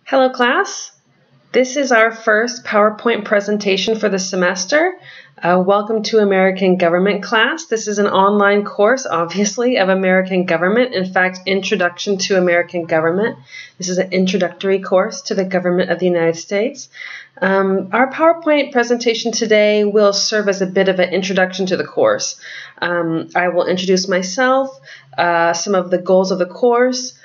Hello class, this is our first PowerPoint presentation for the semester. Welcome to American Government class. This is an online course, obviously, of American Government. In fact, Introduction to American Government. This is an introductory course to the government of the United States. Our PowerPoint presentation today will serve as a bit of an introduction to the course. I will introduce myself, some of the goals of the course,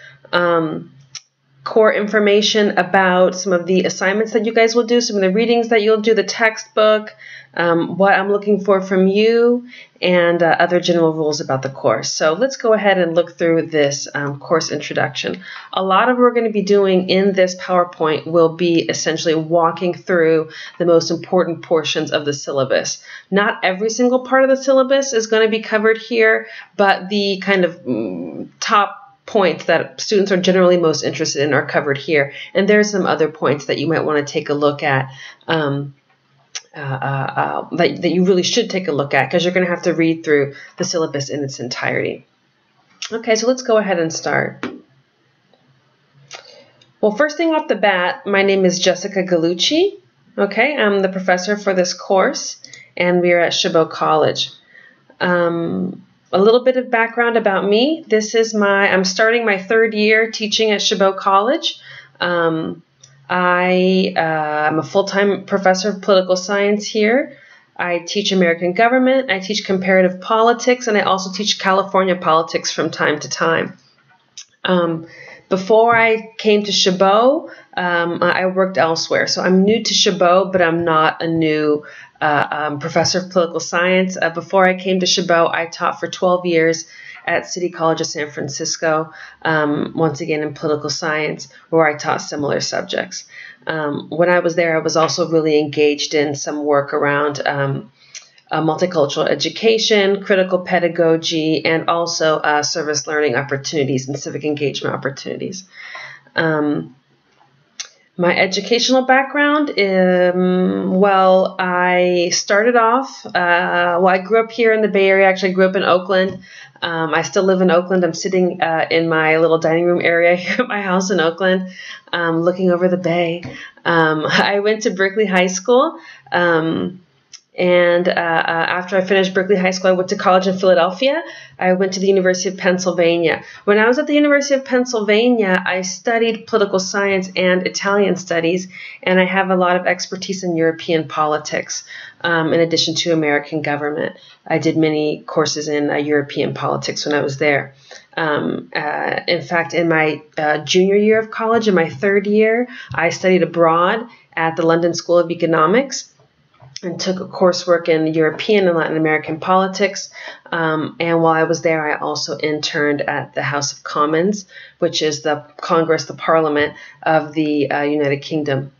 core information about some of the assignments that you guys will do, some of the readings that you'll do, the textbook, what I'm looking for from you, and other general rules about the course. So let's go ahead and look through this course introduction. A lot of what we're going to be doing in this PowerPoint will be essentially walking through the most important portions of the syllabus. Not every single part of the syllabus is going to be covered here, but the kind of top points that students are generally most interested in are covered here. And there are some other points that you might want to take a look at, that you really should take a look at, because you're going to have to read through the syllabus in its entirety. Okay, so let's go ahead and start. Well, first thing off the bat, my name is Jessica Gallucci. Okay, I'm the professor for this course, and we are at Chabot College. A little bit of background about me. I'm starting my third year teaching at Chabot College. I'm a full-time professor of political science here. I teach American government, I teach comparative politics, and I also teach California politics from time to time. Before I came to Chabot, I worked elsewhere. So I'm new to Chabot, but I'm not a new professor of political science. Before I came to Chabot, I taught for 12 years at City College of San Francisco, once again in political science, where I taught similar subjects. When I was there, I was also really engaged in some work around multicultural education, critical pedagogy, and also service learning opportunities and civic engagement opportunities. My educational background, well, I started off, I grew up here in the Bay Area. Actually, I grew up in Oakland. I still live in Oakland. I'm sitting in my little dining room area here at my house in Oakland, looking over the bay. I went to Berkeley High School. And after I finished Berkeley High School, I went to college in Philadelphia. I went to the University of Pennsylvania. When I was at the University of Pennsylvania, I studied political science and Italian studies, and I have a lot of expertise in European politics, in addition to American government. I did many courses in European politics when I was there. In fact, in my junior year of college, in my third year, I studied abroad at the London School of Economics, and took a coursework in European and Latin American politics. And while I was there, I also interned at the House of Commons, which is the Congress, the Parliament of the United Kingdom.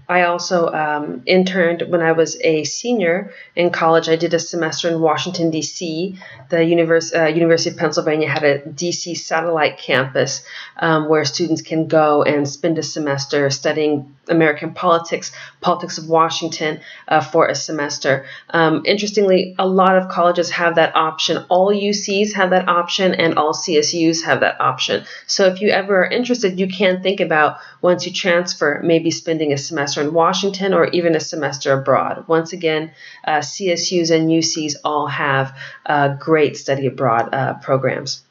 I also interned when I was a senior in college. I did a semester in Washington, D.C. The University of Pennsylvania had a D.C. satellite campus where students can go and spend a semester studying American politics, politics of Washington for a semester. Interestingly, a lot of colleges have that option. All UCs have that option, and all CSUs have that option. So if you ever are interested, you can think about, once you transfer, maybe spending a semester in Washington or even a semester abroad. Once again, CSUs and UCs all have great study abroad programs.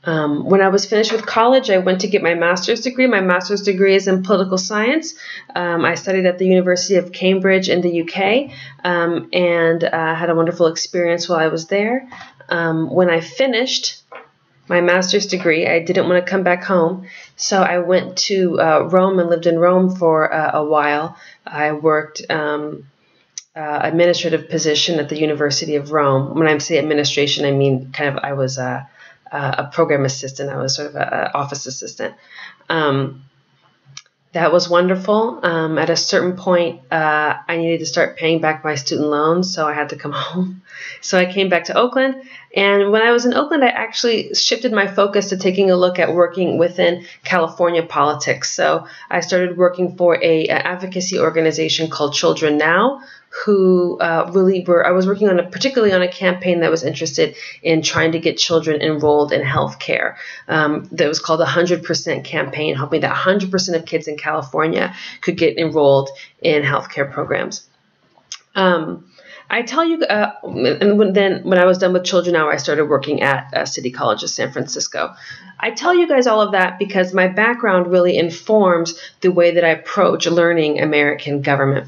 When I was finished with college, I went to get my master's degree. My master's degree is in political science. I studied at the University of Cambridge in the UK, and had a wonderful experience while I was there. When I finished my master's degree, I didn't want to come back home, so I went to Rome and lived in Rome for a while. I worked administrative position at the University of Rome. When I say administration, I mean I was a program assistant. I was sort of an office assistant. That was wonderful. At a certain point, I needed to start paying back my student loans, so I had to come home. So I came back to Oakland, and when I was in Oakland, I actually shifted my focus to taking a look at working within California politics. So I started working for an advocacy organization called Children Now, who really were, I was working on particularly on a campaign that was interested in trying to get children enrolled in healthcare. That was called the 100% campaign, hoping that 100% of kids in California could get enrolled in healthcare programs. I tell you, and when I was done with Children Hour, I started working at City College of San Francisco. I tell you guys all of that because my background really informs the way that I approach learning American government.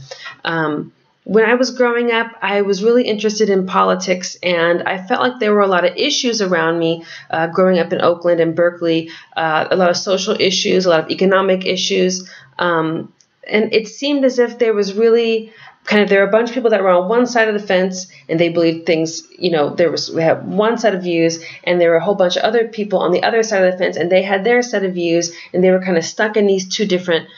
When I was growing up, I was really interested in politics, and I felt like there were a lot of issues around me growing up in Oakland and Berkeley, a lot of social issues, a lot of economic issues, and it seemed as if there was really there were a bunch of people that were on one side of the fence and they believed things, we had one set of views, and there were a whole bunch of other people on the other side of the fence and they had their set of views, and they were kind of stuck in these two different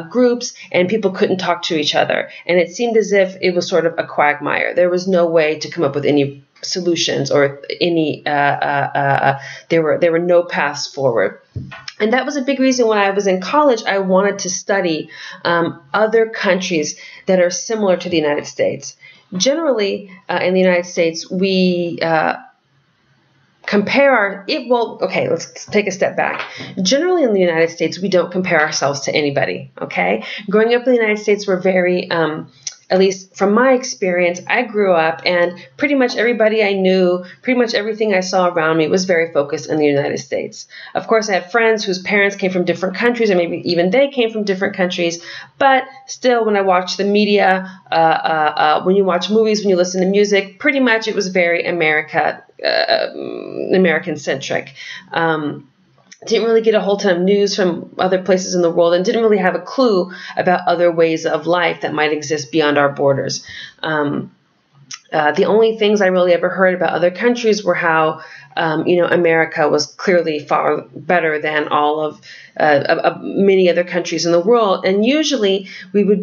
groups, and people couldn't talk to each other. And it seemed as if it was sort of a quagmire. There was no way to come up with any solutions or any, there were no paths forward. And that was a big reason when I was in college, I wanted to study other countries that are similar to the United States. Generally, in the United States, we compare let's take a step back. Generally, in the United States, we don't compare ourselves to anybody, okay? Growing up in the United States, we're very, at least from my experience, I grew up and pretty much everybody I knew, pretty much everything I saw around me was very focused in the United States. Of course, I had friends whose parents came from different countries, or maybe even they came from different countries. But still, when I watched the media, when you watch movies, when you listen to music, pretty much it was very American-centric. Didn't really get a whole ton of news from other places in the world, and didn't really have a clue about other ways of life that might exist beyond our borders. The only things I really ever heard about other countries were how, America was clearly far better than all of many other countries in the world. And usually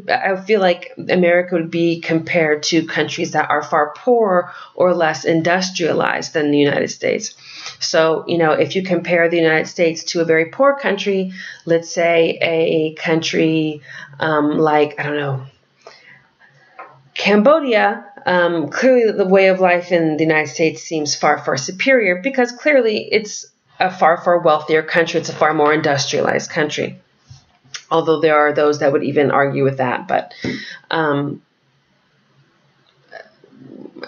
I feel like America would be compared to countries that are far poorer or less industrialized than the United States. So, if you compare the United States to a very poor country, let's say a country like, I don't know, Cambodia, clearly the way of life in the United States seems far, far superior because clearly it's a far, far wealthier country. It's a far more industrialized country, although there are those that would even argue with that. But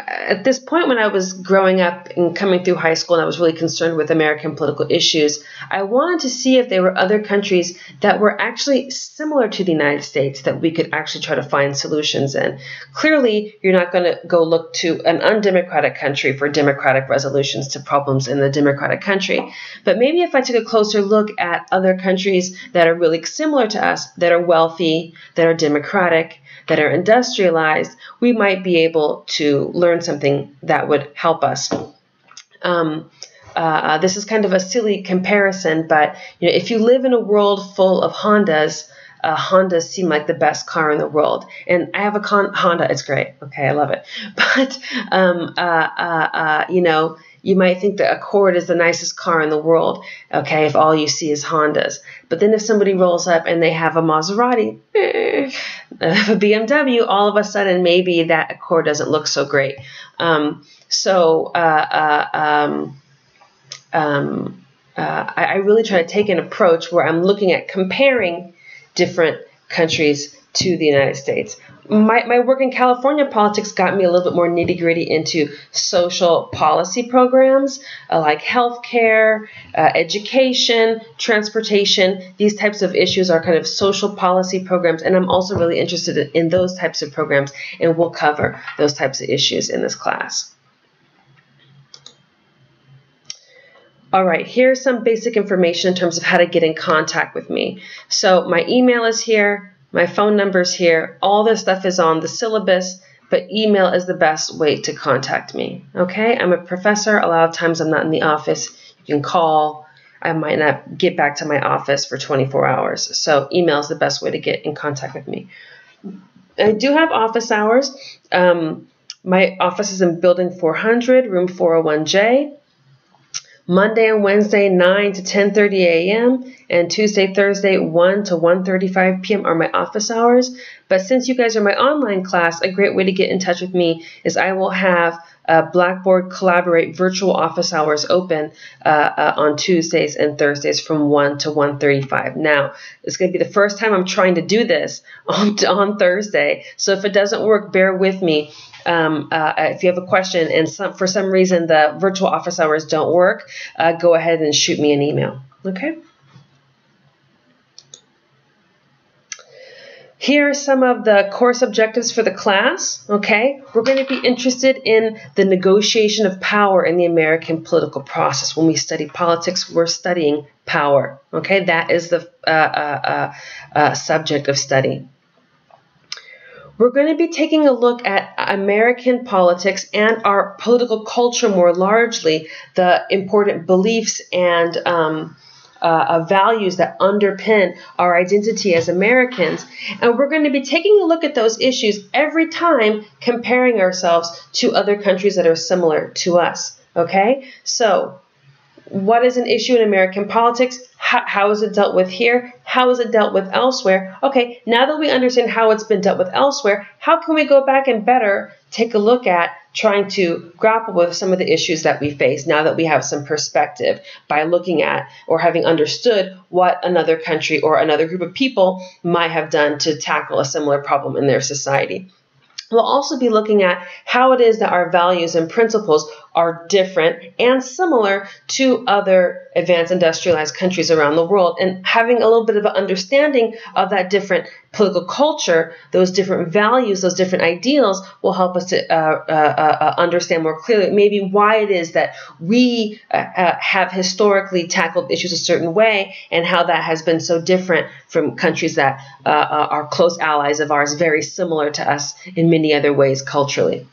at this point, when I was growing up and coming through high school and I was really concerned with American political issues, I wanted to see if there were other countries that were actually similar to the United States that we could actually try to find solutions in. Clearly, you're not going to go look to an undemocratic country for democratic resolutions to problems in the democratic country. But maybe if I took a closer look at other countries that are really similar to us, that are wealthy, that are democratic, that are industrialized, we might be able to learn something that would help us. This is kind of a silly comparison, but if you live in a world full of Hondas, Hondas seem like the best car in the world. And I have a Honda. It's great. Okay, I love it. But, you might think the Accord is the nicest car in the world, okay, if all you see is Hondas. But then if somebody rolls up and they have a Maserati, a BMW, all of a sudden maybe that Accord doesn't look so great. I really try to take an approach where I'm looking at comparing different countries to the United States. My work in California politics got me a little bit more nitty-gritty into social policy programs like healthcare, education, transportation. These types of issues are kind of social policy programs, and I'm also really interested in those types of programs, and we'll cover those types of issues in this class. All right, here's some basic information in terms of how to get in contact with me. So my email is here. My phone number is here. All this stuff is on the syllabus, but email is the best way to contact me. Okay, I'm a professor. A lot of times I'm not in the office. You can call. I might not get back to my office for 24 hours. So email is the best way to get in contact with me. I do have office hours. My office is in Building 400, room 401J. Monday and Wednesday, 9 to 10:30 a.m. and Tuesday, Thursday, 1 to 1:35 p.m. are my office hours. But since you guys are my online class, a great way to get in touch with me is I will have Blackboard Collaborate virtual office hours open on Tuesdays and Thursdays from 1 to 1:35. Now, it's going to be the first time I'm trying to do this on Thursday. So if it doesn't work, bear with me. If you have a question and for some reason the virtual office hours don't work, go ahead and shoot me an email. Okay? Here are some of the course objectives for the class, okay? We're going to be interested in the negotiation of power in the American political process. When we study politics, we're studying power, okay? That is the subject of study. We're going to be taking a look at American politics and our political culture more largely, the important beliefs and values that underpin our identity as Americans. And we're going to be taking a look at those issues every time comparing ourselves to other countries that are similar to us. Okay? So, what is an issue in American politics? How is it dealt with here? How is it dealt with elsewhere? Okay, now that we understand how it's been dealt with elsewhere, how can we go back and better take a look at trying to grapple with some of the issues that we face now that we have some perspective by looking at or having understood what another country or another group of people might have done to tackle a similar problem in their society. We'll also be looking at how it is that our values and principles are different and similar to other advanced industrialized countries around the world, and having a little bit of an understanding of that different political culture, those different values, those different ideals will help us to understand more clearly maybe why it is that we have historically tackled issues a certain way and how that has been so different from countries that are close allies of ours, very similar to us in many other ways culturally.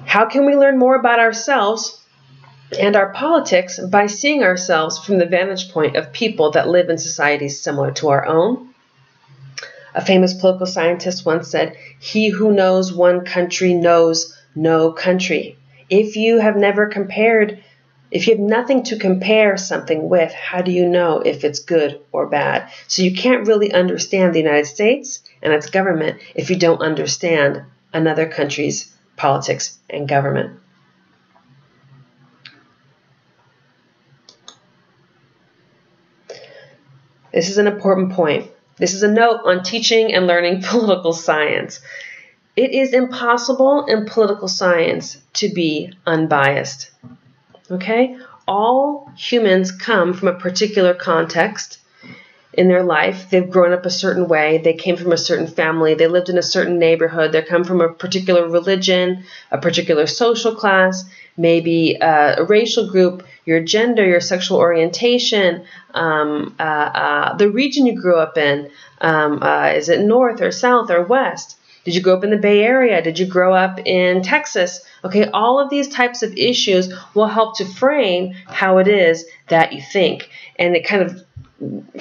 How can we learn more about ourselves and our politics by seeing ourselves from the vantage point of people that live in societies similar to our own? A famous political scientist once said, "He who knows one country knows no country." If you have never compared, if you have nothing to compare something with, how do you know if it's good or bad? So you can't really understand the United States and its government if you don't understand another country's politics and government. This is an important point. This is a note on teaching and learning political science. It is impossible in political science to be unbiased. Okay? All humans come from a particular context in their life. They've grown up a certain way. They came from a certain family. They lived in a certain neighborhood. They come from a particular religion, a particular social class, maybe a racial group, your gender, your sexual orientation, the region you grew up in. Is it north or south or west? Did you grow up in the Bay Area? Did you grow up in Texas? Okay, all of these types of issues will help to frame how it is that you think. And it kind of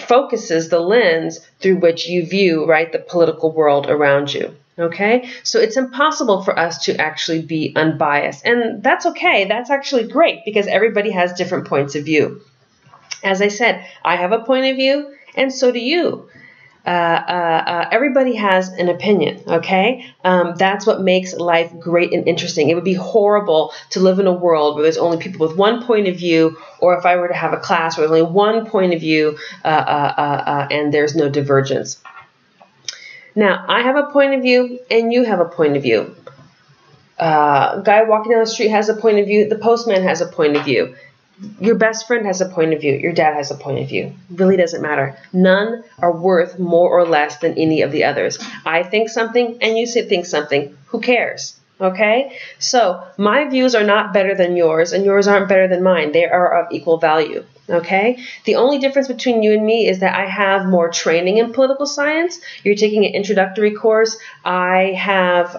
focuses the lens through which you view, right, the political world around you. Okay, so it's impossible for us to actually be unbiased, and that's okay. That's actually great because everybody has different points of view. As I said, I have a point of view, and so do you. Everybody has an opinion, okay? That's what makes life great and interesting. It would be horrible to live in a world where there's only people with one point of view, or if I were to have a class where there's only one point of view and there's no divergence. Now, I have a point of view and you have a point of view. A guy walking down the street has a point of view. The postman has a point of view. Your best friend has a point of view. Your dad has a point of view. It really doesn't matter. None are worth more or less than any of the others. I think something and you think something. Who cares? Okay? So my views are not better than yours and yours aren't better than mine. They are of equal value. Okay? The only difference between you and me is that I have more training in political science. You're taking an introductory course. I have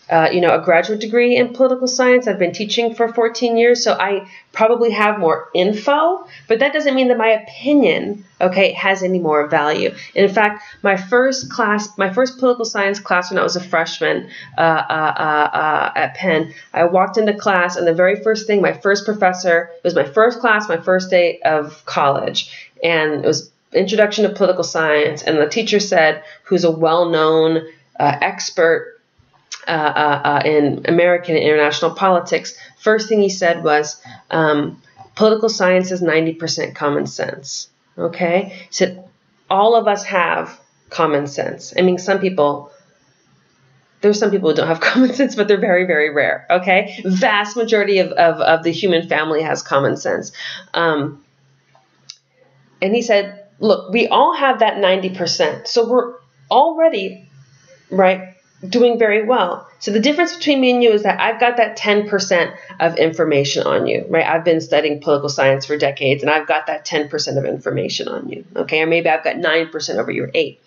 a graduate degree in political science. I've been teaching for 14 years, so I probably have more info, but that doesn't mean that my opinion, okay, has any more value. In fact, my first political science class when I was a freshman at Penn, I walked into class, and the very first thing, my first professor, it was my first class, my first day of college, and it was Introduction to Political Science, and the teacher said, who's a well-known expert in American and international politics, first thing he said was, political science is 90% common sense. Okay? He said, all of us have common sense. I mean, there's some people who don't have common sense, but they're very, very rare. Okay? Vast majority of the human family has common sense. And he said, look, we all have that 90%. So we're already, right, doing very well. So the difference between me and you is that I've got that 10% of information on you, right? I've been studying political science for decades, and I've got that 10% of information on you, okay? Or maybe I've got 9% over your 8%.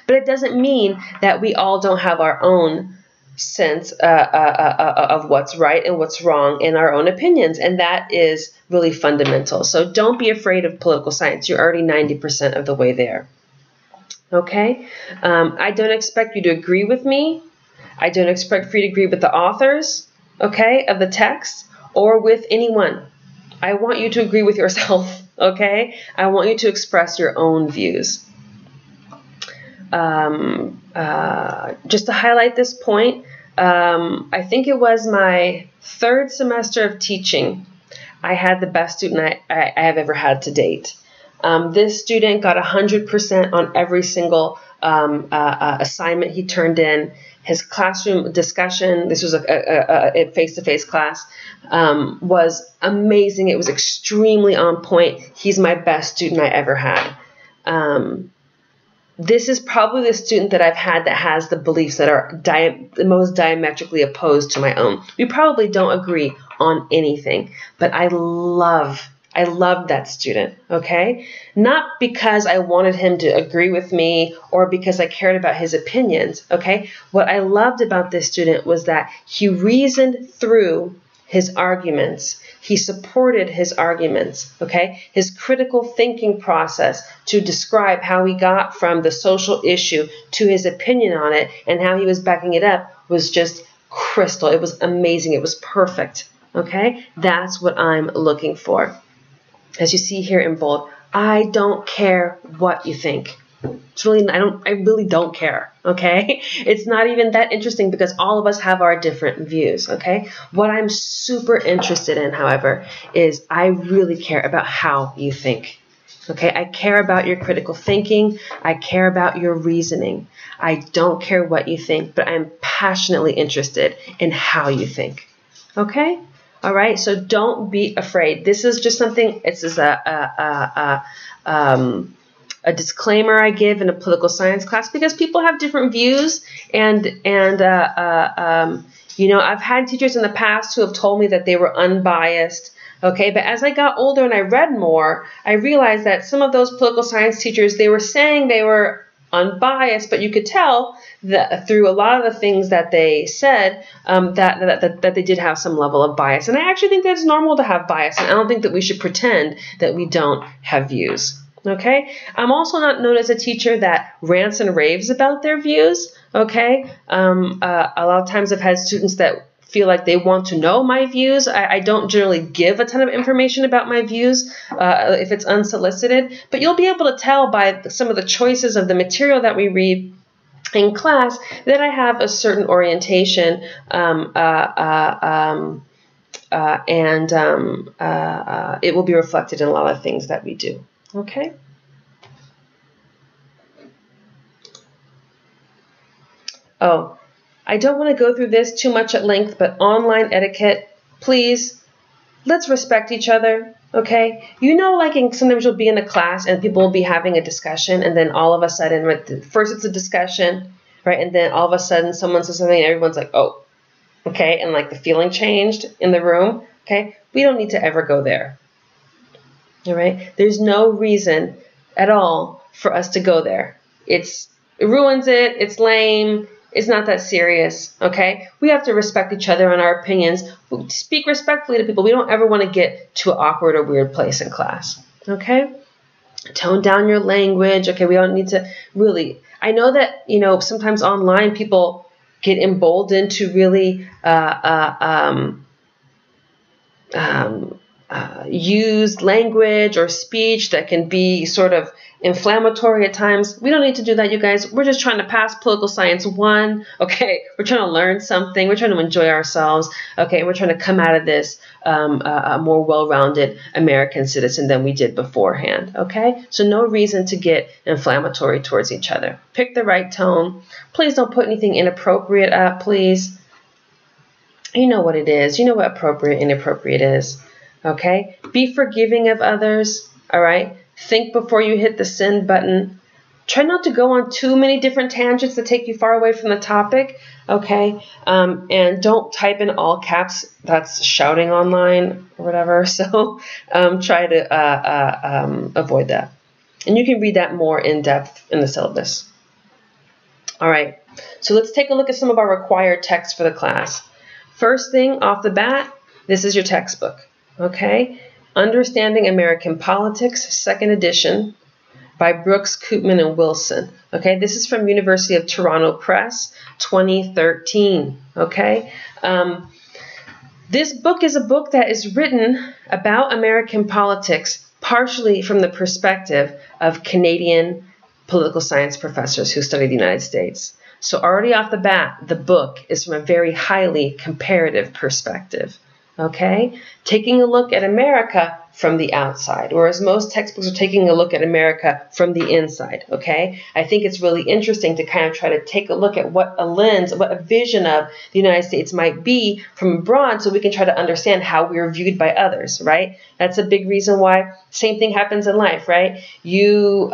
But it doesn't mean that we all don't have our own sense of what's right and what's wrong and our own opinions, and that is really fundamental. So don't be afraid of political science. You're already 90% of the way there. Okay, I don't expect you to agree with me. I don't expect for you to agree with the authors, okay, of the text or with anyone. I want you to agree with yourself, okay? I want you to express your own views. Just to highlight this point, I think it was my third semester of teaching. I had the best student I have ever had to date. This student got 100% on every single assignment he turned in. His classroom discussion, this was a face-to-face class, was amazing. It was extremely on point. He's my best student I ever had. This is probably the student that I've had that has the beliefs that are the most diametrically opposed to my own. We probably don't agree on anything, but I loved that student, okay? Not because I wanted him to agree with me or because I cared about his opinions, okay? What I loved about this student was that he reasoned through his arguments. He supported his arguments, okay? His critical thinking process to describe how he got from the social issue to his opinion on it and how he was backing it up was just crystal. It was amazing. It was perfect, okay? That's what I'm looking for. As you see here in bold, I don't care what you think. It's really, I really don't care, okay? It's not even that interesting because all of us have our different views, okay? What I'm super interested in, however, is I really care about how you think, okay? I care about your critical thinking. I care about your reasoning. I don't care what you think, but I'm passionately interested in how you think, okay? All right, so don't be afraid. This is just something, this is a disclaimer I give in a political science class because people have different views and I've had teachers in the past who have told me that they were unbiased, okay? But as I got older and I read more, I realized that some of those political science teachers, they were saying they were unbiased, but you could tell that through a lot of the things that they said that they did have some level of bias. And I actually think that it's normal to have bias, and I don't think that we should pretend that we don't have views. Okay? I'm also not known as a teacher that rants and raves about their views. Okay? A lot of times I've had students that feel like they want to know my views. I don't generally give a ton of information about my views if it's unsolicited, but you'll be able to tell by some of the choices of the material that we read in class that I have a certain orientation and it will be reflected in a lot of things that we do. Okay? Oh, I don't want to go through this too much at length, but online etiquette, please, let's respect each other, okay? You know, like sometimes you'll be in a class and people will be having a discussion and then all of a sudden, first it's a discussion, right? And then all of a sudden someone says something and everyone's like, oh, okay? And like the feeling changed in the room, okay? We don't need to ever go there, all right? There's no reason at all for us to go there. It ruins it. It's lame. It's not that serious, okay? We have to respect each other and our opinions. We speak respectfully to people. We don't ever want to get to an awkward or weird place in class, okay? Tone down your language, okay? We don't need to really... I know that, you know, sometimes online people get emboldened to really use language or speech that can be sort of inflammatory at times. We don't need to do that, you guys. We're just trying to pass Political Science 1, okay? We're trying to learn something. We're trying to enjoy ourselves, okay? We're trying to come out of this a more well-rounded American citizen than we did beforehand, okay? So no reason to get inflammatory towards each other. Pick the right tone. Please don't put anything inappropriate up, please. You know what it is. You know what appropriate and inappropriate is, okay? Be forgiving of others, all right? Think before you hit the send button. Try not to go on too many different tangents that take you far away from the topic, okay? And don't type in all caps. That's shouting online or whatever. So try to avoid that. And you can read that more in depth in the syllabus. All right, so let's take a look at some of our required texts for the class. First thing off the bat, this is your textbook, okay? Understanding American Politics, 2nd edition by Brooks, Koopman, and Wilson. Okay, this is from University of Toronto Press, 2013, okay? This book is a book that is written about American politics, partially from the perspective of Canadian political science professors who study the United States. So already off the bat, the book is from a very highly comparative perspective, okay? Taking a look at America from the outside, whereas most textbooks are taking a look at America from the inside, okay? I think it's really interesting to kind of try to take a look at what a lens, what a vision of the United States might be from abroad so we can try to understand how we're viewed by others, right? That's a big reason why same thing happens in life, right? You're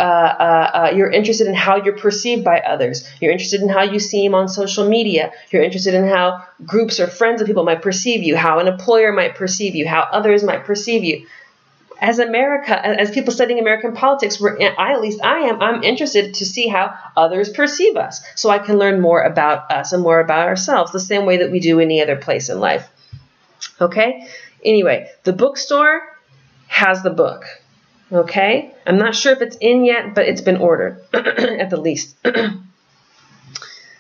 interested in how you're perceived by others. You're interested in how you seem on social media. You're interested in how groups or friends of people might perceive you, how an employer might perceive you, how others might perceive you. As America, as people studying American politics, I'm interested to see how others perceive us so I can learn more about us and more about ourselves, the same way that we do any other place in life. Okay? Anyway, the bookstore has the book. Okay? I'm not sure if it's in yet, but it's been ordered at the least.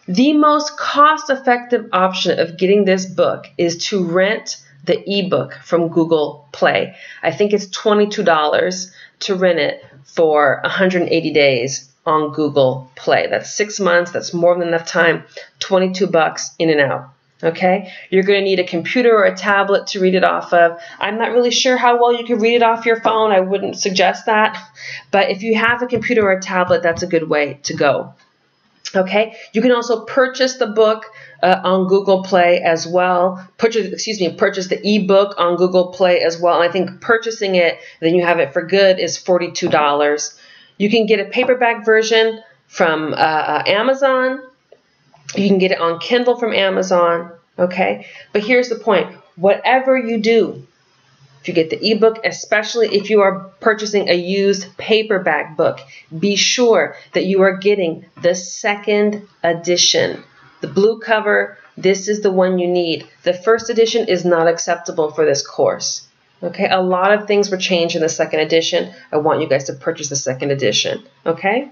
The most cost-effective option of getting this book is to rent the ebook from Google Play. I think it's $22 to rent it for 180 days on Google Play. That's 6 months. That's more than enough time. $22 in and out. Okay? You're going to need a computer or a tablet to read it off of. I'm not really sure how well you can read it off your phone. I wouldn't suggest that. But if you have a computer or a tablet, that's a good way to go. Okay, you can also purchase the book on Google Play as well. Purchase the ebook on Google Play as well. And I think purchasing it, then you have it for good, is $42. You can get a paperback version from Amazon. You can get it on Kindle from Amazon. Okay, but here's the point. Whatever you do, if you get the ebook, especially if you are purchasing a used paperback book, be sure that you are getting the 2nd edition. The blue cover, this is the one you need. The 1st edition is not acceptable for this course. Okay, a lot of things were changed in the 2nd edition. I want you guys to purchase the 2nd edition. Okay?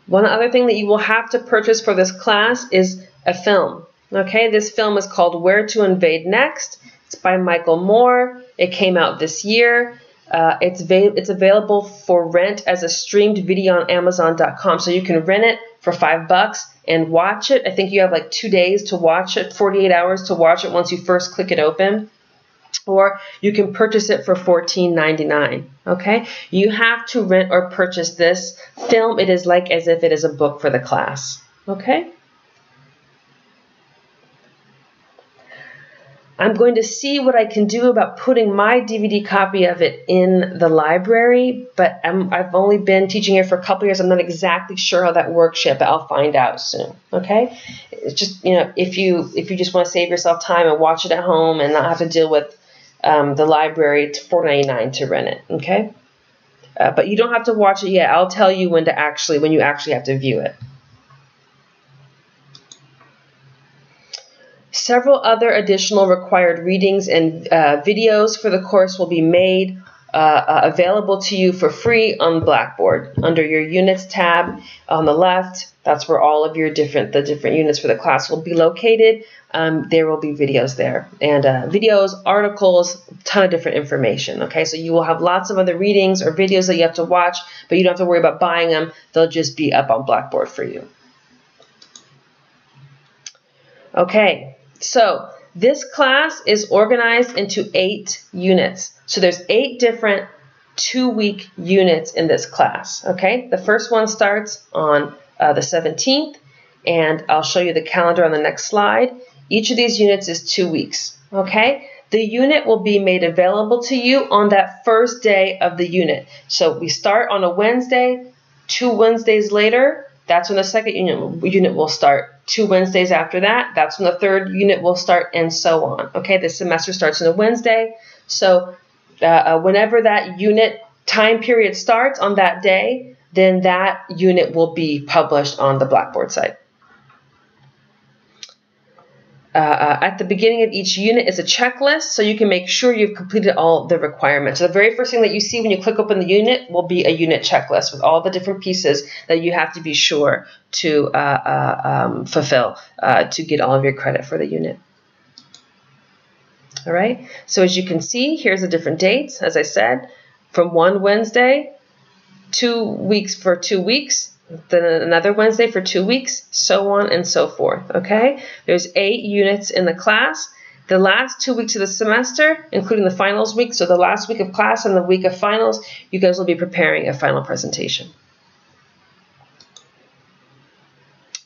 One other thing that you will have to purchase for this class is a film. Okay, this film is called Where to Invade Next. It's by Michael Moore. It came out this year. It's available for rent as a streamed video on Amazon.com. So you can rent it for $5 and watch it. I think you have like 2 days to watch it, 48 hours to watch it once you first click it open. Or you can purchase it for $14.99. Okay, you have to rent or purchase this film. It is like as if it is a book for the class. Okay. I'm going to see what I can do about putting my DVD copy of it in the library, but I've only been teaching here for a couple years. I'm not exactly sure how that works yet, but I'll find out soon. Okay? It's just, you know, if you just want to save yourself time and watch it at home and not have to deal with the library, it's $4.99 to rent it. Okay? But you don't have to watch it yet. I'll tell you when you actually have to view it. Several other additional required readings and videos for the course will be made available to you for free on Blackboard. Under your Units tab on the left, that's where all of the different units for the class will be located. There will be videos there, and videos, articles, a ton of different information. Okay, so you will have lots of other readings or videos that you have to watch, but you don't have to worry about buying them. They'll just be up on Blackboard for you. Okay, so this class is organized into 8 units. So there's 8 different 2-week units in this class. Okay, the first one starts on the 17th, and I'll show you the calendar on the next slide. Each of these units is 2 weeks. Okay, the unit will be made available to you on that first day of the unit. So we start on a Wednesday. 2 Wednesdays later, that's when the second unit will start. 2 Wednesdays after that, that's when the third unit will start, and so on. Okay, the semester starts on a Wednesday. So whenever that unit time period starts on that day, then that unit will be published on the Blackboard site. At the beginning of each unit is a checklist, so you can make sure you've completed all the requirements. So the very first thing that you see when you click open the unit will be a unit checklist with all the different pieces that you have to be sure to fulfill to get all of your credit for the unit. All right, so as you can see, here's the different dates. As I said, from one Wednesday, 2 weeks for 2 weeks, then another Wednesday for 2 weeks, so on and so forth. Okay, there's 8 units in the class. The last 2 weeks of the semester, including the finals week, so the last week of class and the week of finals, you guys will be preparing a final presentation.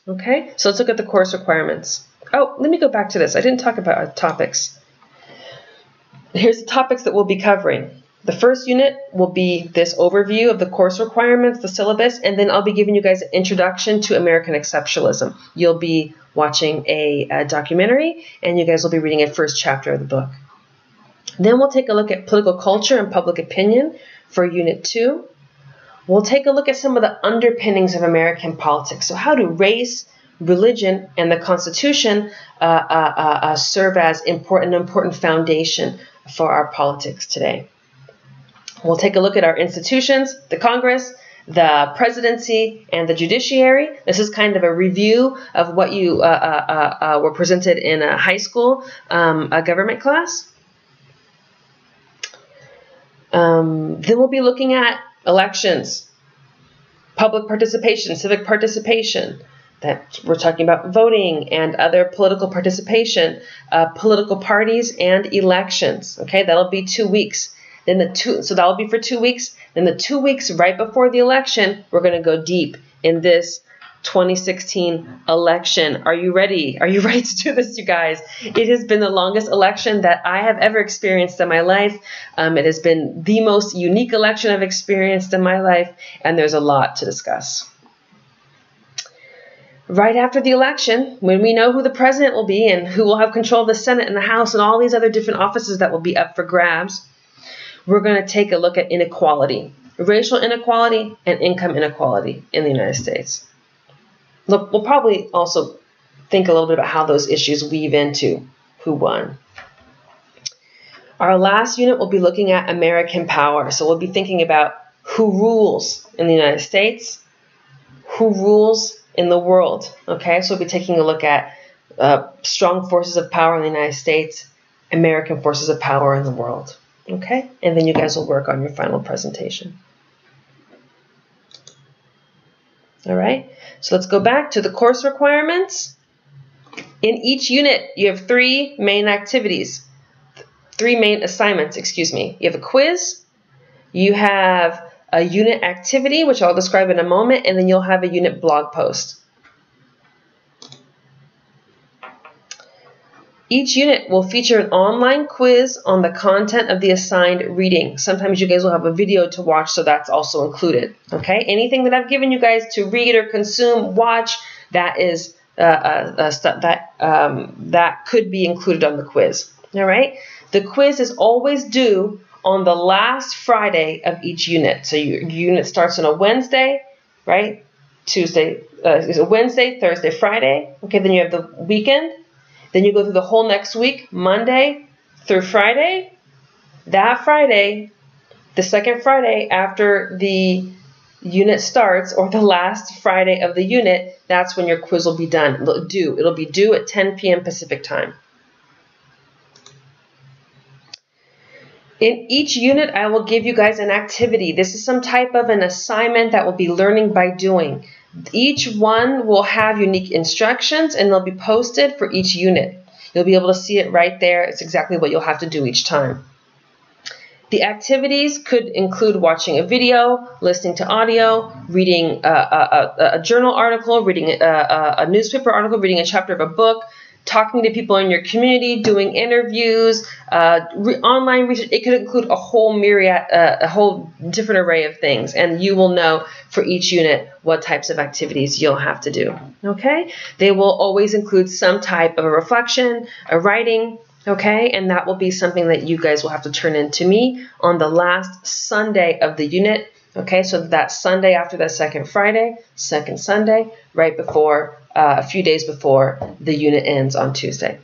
Okay, so let's look at the course requirements. Oh, let me go back to this. I didn't talk about our topics. Here's the topics that we'll be covering. The first unit will be this overview of the course requirements, the syllabus, and then I'll be giving you guys an introduction to American exceptionalism. You'll be watching a documentary, and you guys will be reading a first chapter of the book. Then we'll take a look at political culture and public opinion for Unit 2. We'll take a look at some of the underpinnings of American politics. So how do race, religion, and the Constitution serve as an important foundation for our politics today? We'll take a look at our institutions, the Congress, the presidency, and the judiciary. This is kind of a review of what you were presented in a high school government class. Then we'll be looking at elections, public participation, civic participation. That we're talking about voting and other political participation, political parties and elections. Okay, that'll be 2 weeks. Then so that'll be for 2 weeks. Then the 2 weeks right before the election, we're going to go deep in this 2016 election. Are you ready? Are you ready to do this, you guys? It has been the longest election that I have ever experienced in my life. It has been the most unique election I've experienced in my life, and there's a lot to discuss. Right after the election, when we know who the president will be and who will have control of the Senate and the House and all these other different offices that will be up for grabs, we're going to take a look at inequality, racial inequality and income inequality in the United States. Look, we'll probably also think a little bit about how those issues weave into who won. Our last unit will be looking at American power. So we'll be thinking about who rules in the United States, who rules in the world. Okay, so we'll be taking a look at strong forces of power in the United States, American forces of power in the world. Okay, and then you guys will work on your final presentation. All right, so let's go back to the course requirements. In each unit, you have 3 main activities, 3 main assignments, excuse me. You have a quiz, you have a unit activity, which I'll describe in a moment, and then you'll have a unit blog post. Each unit will feature an online quiz on the content of the assigned reading. Sometimes you guys will have a video to watch, so that's also included. Okay, anything that I've given you guys to read or consume, watch, that is stuff that could be included on the quiz. All right, the quiz is always due on the last Friday of each unit. So your unit starts on a Wednesday, right? Wednesday, Thursday, Friday. Okay, then you have the weekend. Then you go through the whole next week, Monday through Friday. That Friday, the second Friday after the unit starts, or the last Friday of the unit, that's when your quiz will be done. It'll be due at 10 p.m. Pacific time. In each unit, I will give you guys an activity. This is some type of an assignment that will be learning by doing. Each one will have unique instructions, and they'll be posted for each unit. You'll be able to see it right there. It's exactly what you'll have to do each time. The activities could include watching a video, listening to audio, reading a journal article, reading a newspaper article, reading a chapter of a book, talking to people in your community, doing interviews, online research. It could include a whole myriad, a whole different array of things, and you will know for each unit what types of activities you'll have to do. Okay? They will always include some type of a reflection, a writing. Okay, and that will be something that you guys will have to turn in to me on the last Sunday of the unit. Okay, so that Sunday after that second Friday, second Sunday, right before, a few days before the unit ends on Tuesday.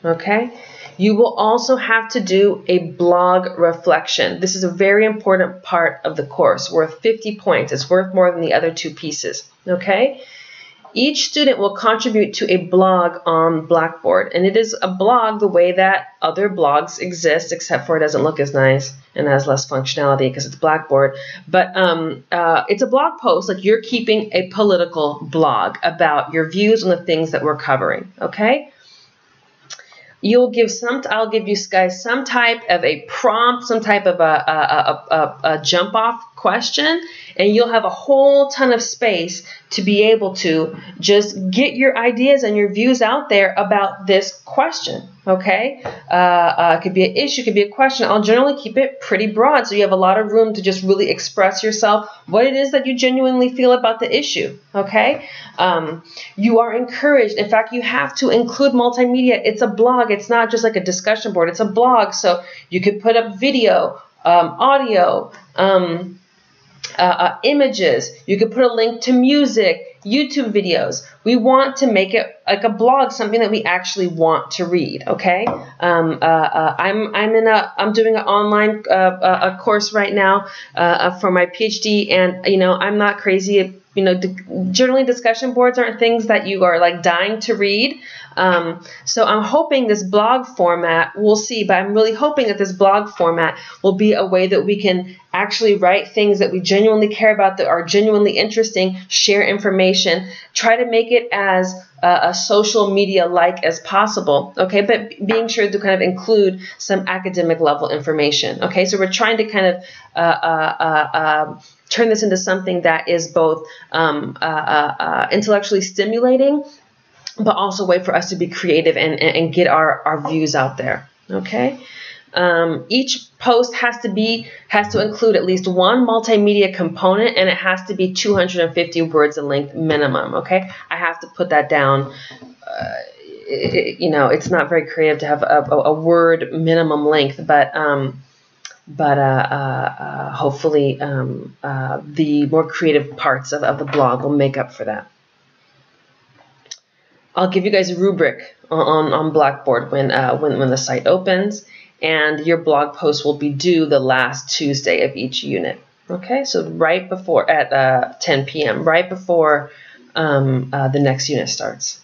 Okay, you will also have to do a blog reflection. This is a very important part of the course, worth 50 points. It's worth more than the other two pieces. Okay. Each student will contribute to a blog on Blackboard, and it is a blog the way that other blogs exist, except for it doesn't look as nice and has less functionality because it's Blackboard. But it's a blog post, like you're keeping a political blog about your views on the things that we're covering. Okay. I'll give you guys some type of a prompt, some type of a jump off question, and you'll have a whole ton of space to be able to just get your ideas and your views out there about this question. Okay, it could be an issue, it could be a question. I'll generally keep it pretty broad, so you have a lot of room to just really express yourself, what it is that you genuinely feel about the issue. Okay, you are encouraged. In fact, you have to include multimedia. It's a blog. It's not just like a discussion board. It's a blog, so you could put up video, audio, images. You could put a link to music, YouTube videos. We want to make it like a blog, something that we actually want to read. Okay. I'm doing an online a course right now for my PhD, and I'm not crazy. Generally discussion boards aren't things that you are like dying to read. So I'm hoping this blog format, we'll see, but I'm really hoping that this blog format will be a way that we can actually write things that we genuinely care about, that are genuinely interesting, share information, try to make it as a social media-like as possible, okay, but being sure to kind of include some academic level information, okay, so we're trying to kind of turn this into something that is both intellectually stimulating, but also a way for us to be creative and get our views out there. Okay. Each post has to include at least one multimedia component, and it has to be 250 words in length minimum. Okay. I have to put that down. It's not very creative to have a word minimum length, but hopefully the more creative parts of the blog will make up for that. I'll give you guys a rubric on Blackboard when the site opens, and your blog post will be due the last Tuesday of each unit. Okay, so right before at 10 p.m., right before the next unit starts.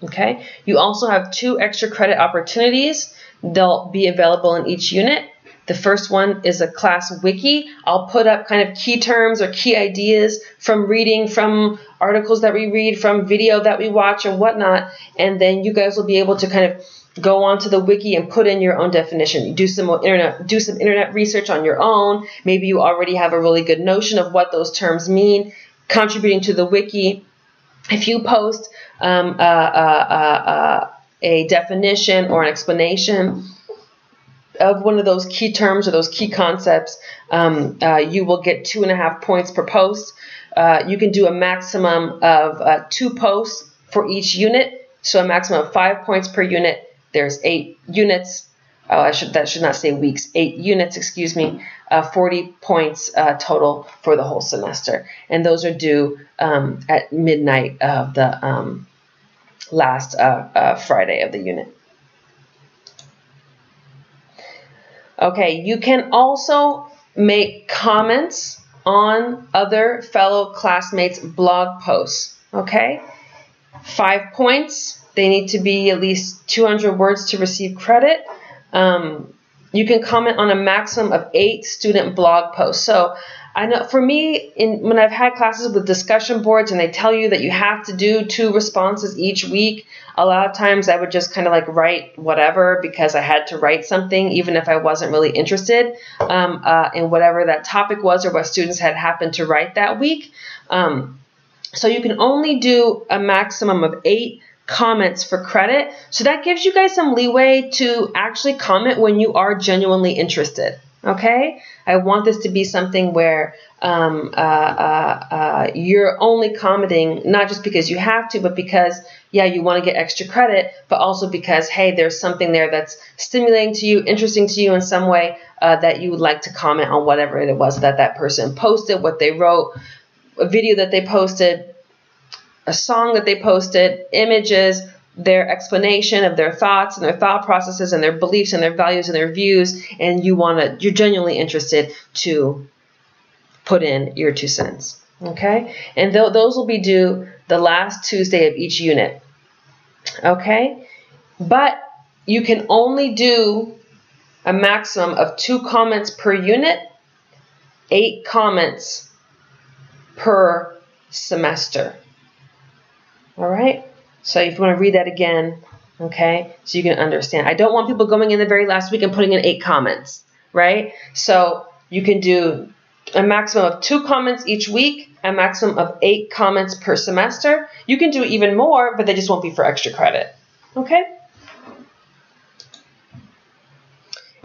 Okay, you also have 2 extra credit opportunities. They'll be available in each unit. The first one is a class wiki. I'll put up kind of key terms or key ideas from reading, from articles that we read, from video that we watch and whatnot. And then you guys will be able to kind of go onto the wiki and put in your own definition. Do some internet research on your own. Maybe you already have a really good notion of what those terms mean, contributing to the wiki. If you post a definition or an explanation of one of those key terms or those key concepts, you will get 2.5 points per post. You can do a maximum of 2 posts for each unit, so a maximum of 5 points per unit, there's 8 units. Oh, that should not say weeks. 8 units, excuse me. 40 points total for the whole semester, and those are due at midnight of the last Friday of the unit. Okay, you can also make comments on other fellow classmates' blog posts. Okay, 5 points. They need to be at least 200 words to receive credit. You can comment on a maximum of 8 student blog posts. So I know for me, when I've had classes with discussion boards and they tell you that you have to do 2 responses each week, a lot of times I would just kind of like write whatever because I had to write something even if I wasn't really interested in whatever that topic was or what students had happened to write that week. So you can only do a maximum of 8 comments for credit. So that gives you guys some leeway to actually comment when you are genuinely interested. Okay? I want this to be something where you're only commenting not just because you have to, but because, yeah, you want to get extra credit, but also because, hey, there's something there that's stimulating to you, interesting to you in some way that you would like to comment on whatever it was that person posted, what they wrote, a video that they posted, a song that they posted, images, their explanation of their thoughts and their thought processes and their beliefs and their values and their views, and you're genuinely interested to put in your 2 cents. Okay? And those will be due the last Tuesday of each unit. Okay? But you can only do a maximum of 2 comments per unit, 8 comments per semester. All right? So if you want to read that again, okay, so you can understand. I don't want people going in the very last week and putting in 8 comments, right? So you can do a maximum of 2 comments each week, a maximum of 8 comments per semester. You can do even more, but they just won't be for extra credit, okay?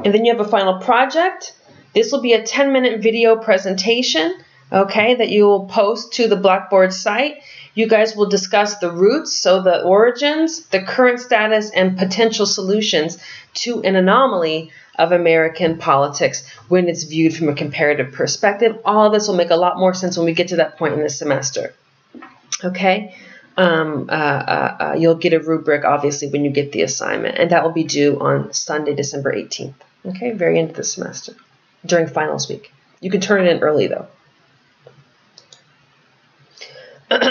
And then you have a final project. This will be a 10-minute video presentation, okay, that you will post to the Blackboard site. You guys will discuss the roots, so the origins, the current status, and potential solutions to an anomaly of American politics when it's viewed from a comparative perspective. All of this will make a lot more sense when we get to that point in the semester. Okay? You'll get a rubric, obviously, when you get the assignment, and that will be due on Sunday, December 18th. Okay? Very end of the semester, during finals week. You can turn it in early, though.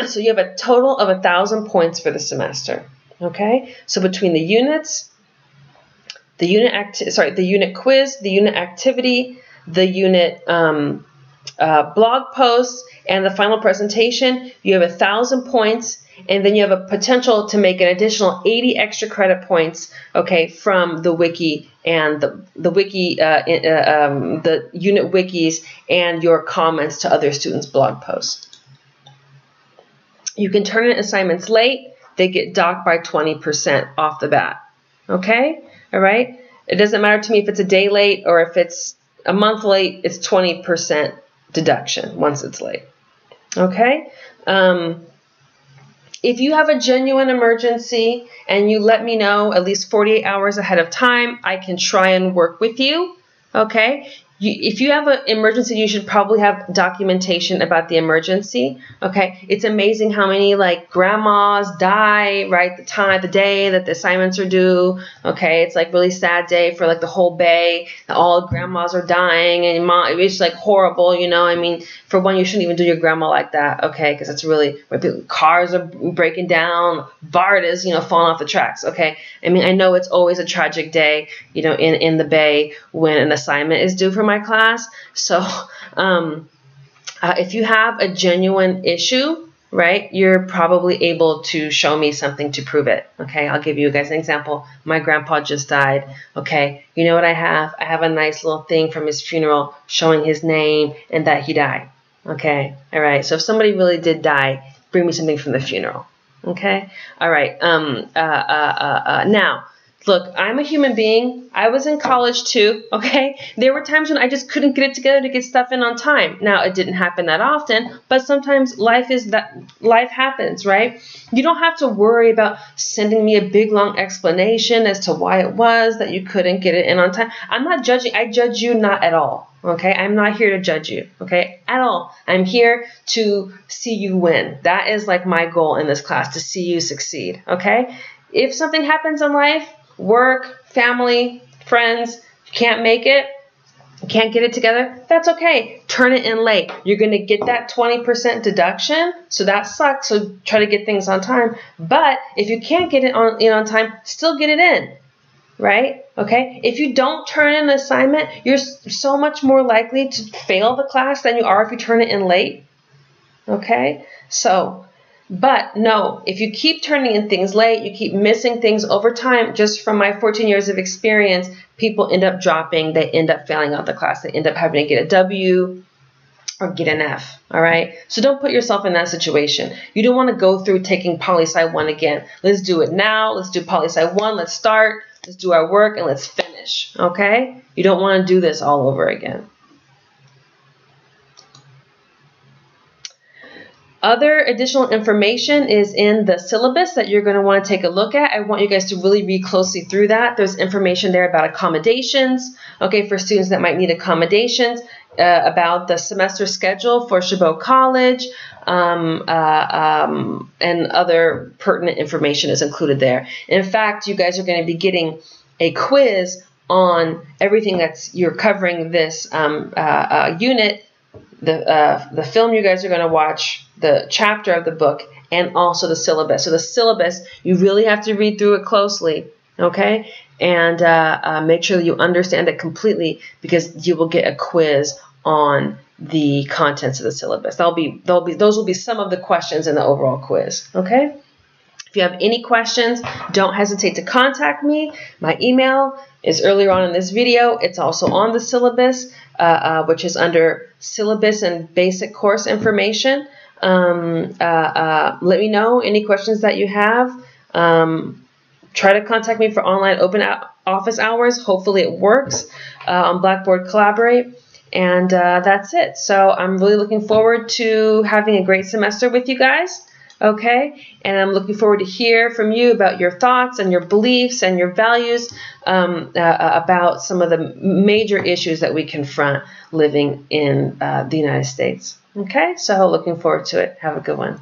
So you have a total of 1,000 points for the semester. Okay, so between the units, the unit quiz, the unit activity, the unit blog posts, and the final presentation, you have 1,000 points, and then you have a potential to make an additional 80 extra credit points. Okay, from the wiki and the wiki, the unit wikis, and your comments to other students' blog posts. You can turn in assignments late. They get docked by 20% off the bat. Okay? All right? It doesn't matter to me if it's a day late or if it's a month late. It's 20% deduction once it's late. Okay? If you have a genuine emergency and you let me know at least 48 hours ahead of time, I can try and work with you. Okay? If you have an emergency, you should probably have documentation about the emergency. Okay, it's amazing how many like grandmas die right the day that the assignments are due. Okay, it's like really sad day for like the whole bay. All grandmas are dying, and it's like horrible. You know, I mean, for one, you shouldn't even do your grandma like that. Okay, because it's really cars are breaking down, BART is falling off the tracks. Okay, I mean, I know it's always a tragic day, in the bay when an assignment is due for my class. So if you have a genuine issue, right, you're probably able to show me something to prove it. Okay, I'll give you guys an example. My grandpa just died. Okay, you know what I have? I have a nice little thing from his funeral showing his name and that he died. Okay, all right. So if somebody really did die, bring me something from the funeral. Okay, all right. Now, Look, I'm a human being. I was in college too, okay? There were times when I just couldn't get it together to get stuff in on time. Now, it didn't happen that often, but sometimes life happens, right? You don't have to worry about sending me a big long explanation as to why it was that you couldn't get it in on time. I'm not judging. I judge you not at all, okay? I'm not here to judge you, okay? At all. I'm here to see you win. That is like my goal in this class, to see you succeed, okay? If something happens in life, work, family, friends, you can't make it, you can't get it together, that's okay. Turn it in late. You're going to get that 20% deduction, so that sucks, so try to get things on time. But if you can't get it on time, still get it in, right? Okay? If you don't turn in an assignment, you're so much more likely to fail the class than you are if you turn it in late, okay? So, but no, if you keep turning in things late, you keep missing things over time, just from my 14 years of experience, people end up dropping, they end up failing out the class, they end up having to get a W or get an F, all right? So don't put yourself in that situation. You don't want to go through taking Poli-Sci 1 again. Let's do it now. Let's do Poli-Sci 1. Let's start. Let's do our work and let's finish, okay? You don't want to do this all over again. Other additional information is in the syllabus that you're going to want to take a look at. I want you guys to really read closely through that. There's information there about accommodations, okay, for students that might need accommodations, about the semester schedule for Chabot College, and other pertinent information is included there. In fact, you guys are going to be getting a quiz on everything you're covering this unit, the film you guys are going to watch, the chapter of the book, and also the syllabus. So the syllabus, you really have to read through it closely, okay? And make sure that you understand it completely, because you will get a quiz on the contents of the syllabus. Those will be some of the questions in the overall quiz, okay? If you have any questions, don't hesitate to contact me. My email is earlier on in this video. It's also on the syllabus, which is under syllabus and basic course information. Let me know any questions that you have. Try to contact me for online open office hours. Hopefully it works on Blackboard Collaborate. And that's it. So I'm really looking forward to having a great semester with you guys. Okay, and I'm looking forward to hear from you about your thoughts and your beliefs and your values about some of the major issues that we confront living in the United States. Okay, so looking forward to it. Have a good one.